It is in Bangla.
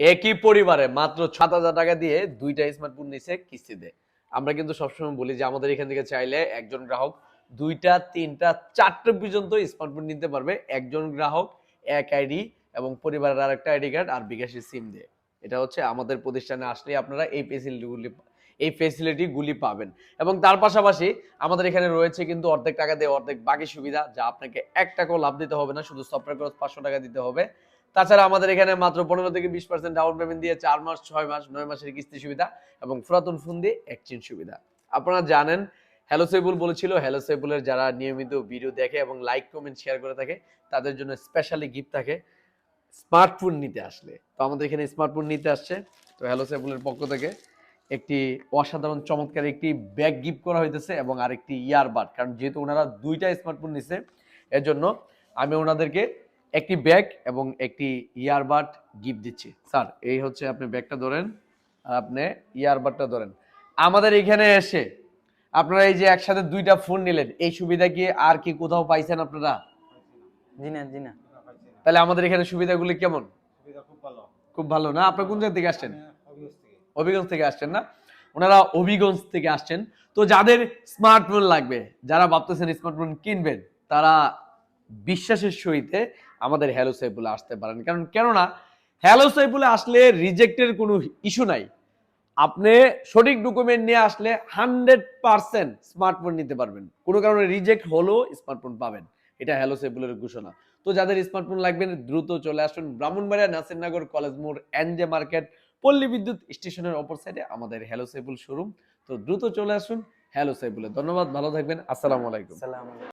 একই পরিবারে মাত্র ৭,০০০ টাকা দিয়ে ২টা স্মার্টফোন নিছে কিস্তিতে। আমরা কিন্তু সবসময় বলি যে আমাদের এখান থেকে চাইলে একজন গ্রাহক ২টা, ৩টা, ৪টে পর্যন্ত স্মার্টফোন নিতে পারবে। একজন গ্রাহক ১ আইডি এবং পরিবারের আরেকটা আইডি কার্ড আর বিকাশের সিম দিয়ে। এটা হচ্ছে আমাদের প্রতিষ্ঠানে আসলে আপনারা এই ফেসিলিটি গুলি পাবেন। এবং তার পাশাপাশি আমাদের এখানে রয়েছে কিন্তু অর্ধেক টাকা দিয়ে অর্ধেক বাকি সুবিধা, যা আপনাকে ৳১ লাভ দিতে হবে না, শুধু সফটওয়্যার খরচ ৳৫০০ দিতে হবে। তাছাড়া আমাদের এখানে মাত্র 15 থেকে 20% ডাউন পেমেন্ট দিয়ে 4 মাস, 6 মাস, 9 মাসের কিস্তি সুবিধা এবং পুরাতন ফোন দিয়ে এক্সচেঞ্জ সুবিধা। আপনারা জানেন হ্যালো সাইবুল বলেছিল, হ্যালো সাইবুলের যারা নিয়মিত ভিডিও দেখে এবং লাইক, কমেন্ট, শেয়ার করে থাকে তাদের জন্য স্পেশালি গিফট থাকে স্মার্টফোন নিতে আসলে। তো আমাদের এখানে স্মার্টফোন নিতে আসছে। তো হ্যালো সাইবুলের পক্ষ থেকে একটি অসাধারণ চমৎকার একটি ব্যাগ গিফট করা হইতেছে এবং আরেকটি ইয়ারবাড। কারণ যেহেতু ওনারা 2টা স্মার্টফোন নিছে, এজন্য আমি ওনাদেরকে একটি ব্যাগ এবং একটি ইয়ারবাড গিফট দিচ্ছি। স্যার, এই হচ্ছে আপনি ব্যাগটা ধরেন আর আপনি ইয়ারবাডটা ধরেন। আমাদের এখানে এসে আপনারা এই যে একসাথে 2টা ফোন নিলেন, এই সুবিধা কি আর কি কোথাও পাইছেন আপনারা? জি না, জি না। তাহলে আমাদের এখানে সুবিধাগুলি কেমন? সুবিধা খুব ভালো। খুব ভালো না? আপনি কোন জায়গা থেকে আসছেন? আমি হবিগঞ্জ থেকে। হবিগঞ্জ থেকে আসছেন না? ওনারা হবিগঞ্জ থেকে আসছেন। তো যাদের স্মার্টফোন লাগবে, যারা ভাবতেছেন স্মার্টফোন কিনবেন, তারা বিশ্বাসের সহিতে আমাদের হ্যালো সাইবুলে আসতে পারেন। কারণ কেননা হ্যালো সাইবুলে আসলে রিজেক্টের কোনো ইস্যু নাই। আপনি সঠিক ডকুমেন্ট নিয়ে আসলে 100% স্মার্টফোন নিতে পারবেন। কোনো কারণে রিজেক্ট হলেও স্মার্টফোন পাবেন। এটা হ্যালো সাইবুলের ঘোষণা। তো যাদের স্মার্টফোন লাগবে দ্রুত চলে আসুন ব্রাহ্মণবাড়িয়া নাসিরনগর কলেজ মোড় এনজে মার্কেট পল্লী বিদ্যুৎ স্টেশনের অপর সাইডে আমাদের হ্যালো সাইবুল শোরুম। তো দ্রুত চলে আসুন হ্যালো সাইবুলে। ধন্যবাদ, ভালো থাকবেন। আসসালামু আলাইকুম। আসসালামু আলাইকুম।